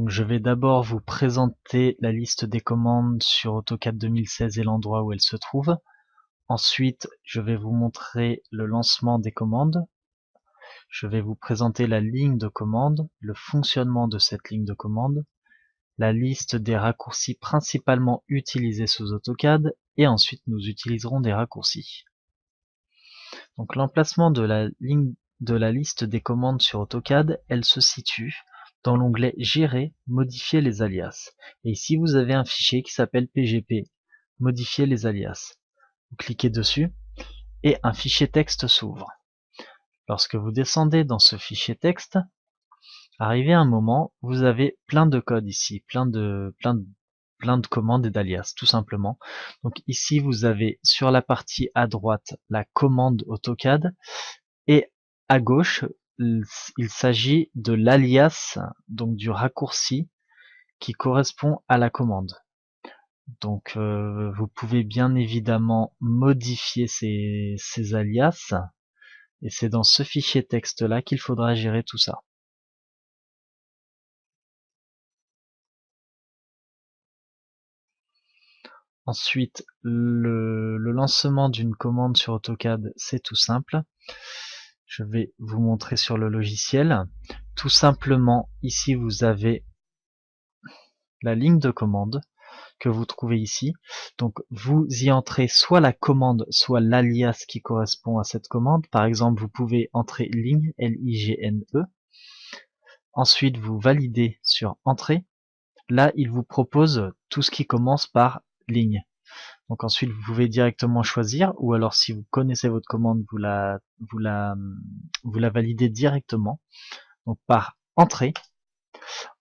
Donc je vais d'abord vous présenter la liste des commandes sur AutoCAD 2016 et l'endroit où elle se trouve. Ensuite, je vais vous montrer le lancement des commandes. Je vais vous présenter la ligne de commande, le fonctionnement de cette ligne de commande, la liste des raccourcis principalement utilisés sous AutoCAD, et ensuite nous utiliserons des raccourcis. Donc l'emplacement de la ligne de la liste des commandes sur AutoCAD, elle se situe dans l'onglet Gérer, modifier les alias. Et ici vous avez un fichier qui s'appelle PGP, modifier les alias. Vous cliquez dessus et un fichier texte s'ouvre. Lorsque vous descendez dans ce fichier texte, arrivé à un moment, vous avez plein de codes ici, plein de commandes et d'alias, tout simplement. Donc ici, vous avez sur la partie à droite la commande AutoCAD et à gauche, il s'agit de l'alias, donc du raccourci qui correspond à la commande. Donc vous pouvez bien évidemment modifier ces alias et c'est dans ce fichier texte là qu'il faudra gérer tout ça. Ensuite, le lancement d'une commande sur AutoCAD, c'est tout simple. Je vais vous montrer sur le logiciel. Tout simplement, ici vous avez la ligne de commande que vous trouvez ici. Donc vous y entrez soit la commande, soit l'alias qui correspond à cette commande. Par exemple, vous pouvez entrer ligne, L-I-G-N-E. Ensuite, vous validez sur Entrée. Là, il vous propose tout ce qui commence par ligne. Donc ensuite, vous pouvez directement choisir, ou alors si vous connaissez votre commande, vous la validez directement. Donc par Entrée.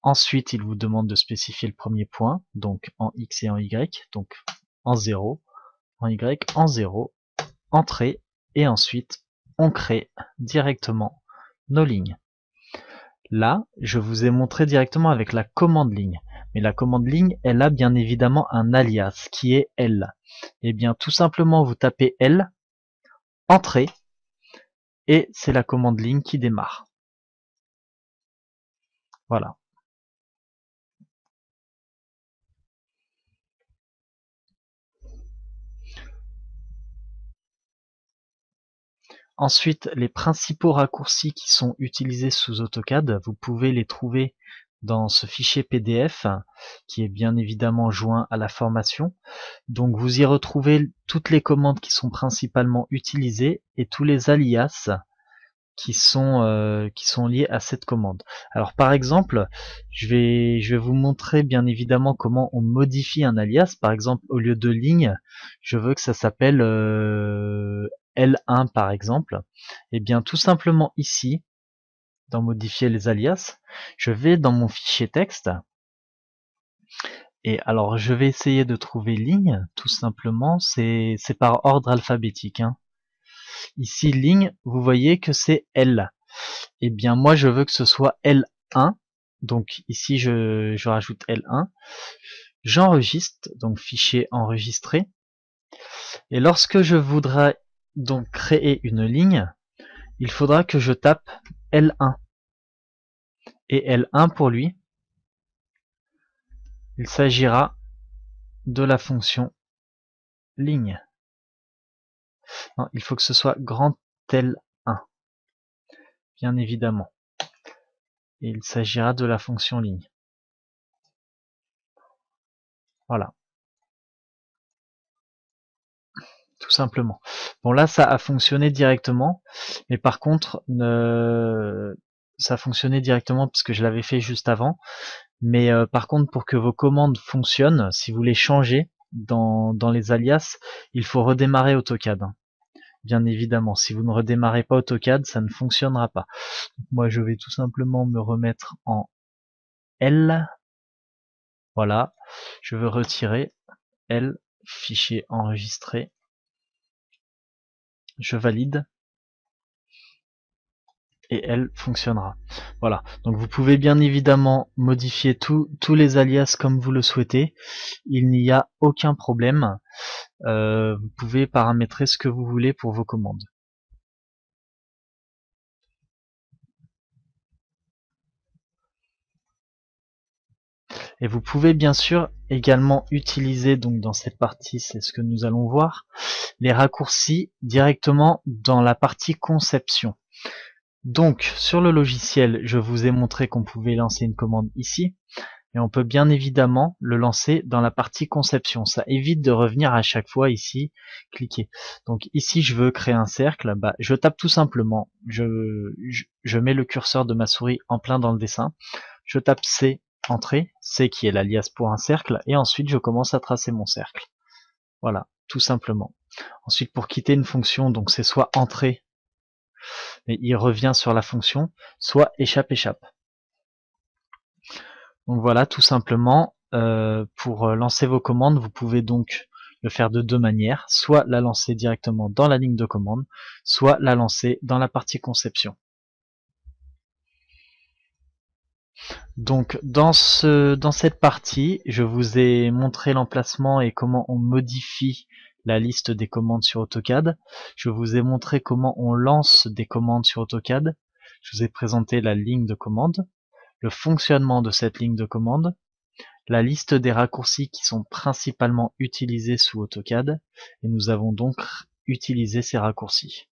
Ensuite, il vous demande de spécifier le premier point, donc en X et en Y, donc en 0, en Y, en 0, Entrée, et ensuite, on crée directement nos lignes. Là, je vous ai montré directement avec la commande ligne. Mais la commande ligne, elle a bien évidemment un alias qui est L. Et bien tout simplement, vous tapez L, Entrée, et c'est la commande ligne qui démarre. Voilà. Ensuite, les principaux raccourcis qui sont utilisés sous AutoCAD, vous pouvez les trouver dans ce fichier PDF qui est bien évidemment joint à la formation. Donc vous y retrouvez toutes les commandes qui sont principalement utilisées et tous les alias qui sont liés à cette commande. Alors par exemple, je vais vous montrer bien évidemment comment on modifie un alias. Par exemple, au lieu de ligne, je veux que ça s'appelle L1 par exemple. Et bien tout simplement ici, dans modifier les alias, je vais dans mon fichier texte. Et alors je vais essayer de trouver ligne, tout simplement, c'est par ordre alphabétique. Ici ligne, vous voyez que c'est L. Et bien moi je veux que ce soit L1, donc ici je rajoute L1. J'enregistre, donc fichier enregistré. Et lorsque je voudrais donc créer une ligne, il faudra que je tape L1. Et L1 pour lui, il s'agira de la fonction ligne. Non, il faut que ce soit grand L1, bien évidemment. Et il s'agira de la fonction ligne. Voilà. Tout simplement. Bon là ça a fonctionné directement, mais par contre ça a fonctionné directement parce que je l'avais fait juste avant. Mais par contre pour que vos commandes fonctionnent, si vous les changez dans les alias, il faut redémarrer AutoCAD. Bien évidemment, si vous ne redémarrez pas AutoCAD, ça ne fonctionnera pas. Moi je vais tout simplement me remettre en L. Voilà, je veux retirer L, fichier enregistré. Je valide et elle fonctionnera. Voilà, donc vous pouvez bien évidemment modifier tous les alias comme vous le souhaitez, il n'y a aucun problème, vous pouvez paramétrer ce que vous voulez pour vos commandes. Et vous pouvez bien sûr également utiliser, donc dans cette partie, c'est ce que nous allons voir, les raccourcis directement dans la partie conception. Donc sur le logiciel, je vous ai montré qu'on pouvait lancer une commande ici, et on peut bien évidemment le lancer dans la partie conception. Ça évite de revenir à chaque fois ici, cliquer. Donc ici je veux créer un cercle, bah, je tape tout simplement, je mets le curseur de ma souris en plein dans le dessin, je tape C, entrée, C qui est l'alias pour un cercle, et ensuite je commence à tracer mon cercle. Voilà, tout simplement. Ensuite pour quitter une fonction, donc c'est soit entrée, et il revient sur la fonction, soit échappe. Donc voilà, tout simplement, pour lancer vos commandes, vous pouvez donc le faire de deux manières, soit la lancer directement dans la ligne de commande, soit la lancer dans la partie conception. Donc dans cette partie, je vous ai montré l'emplacement et comment on modifie la liste des commandes sur AutoCAD. Je vous ai montré comment on lance des commandes sur AutoCAD. Je vous ai présenté la ligne de commande, le fonctionnement de cette ligne de commande, la liste des raccourcis qui sont principalement utilisés sous AutoCAD, et nous avons donc utilisé ces raccourcis.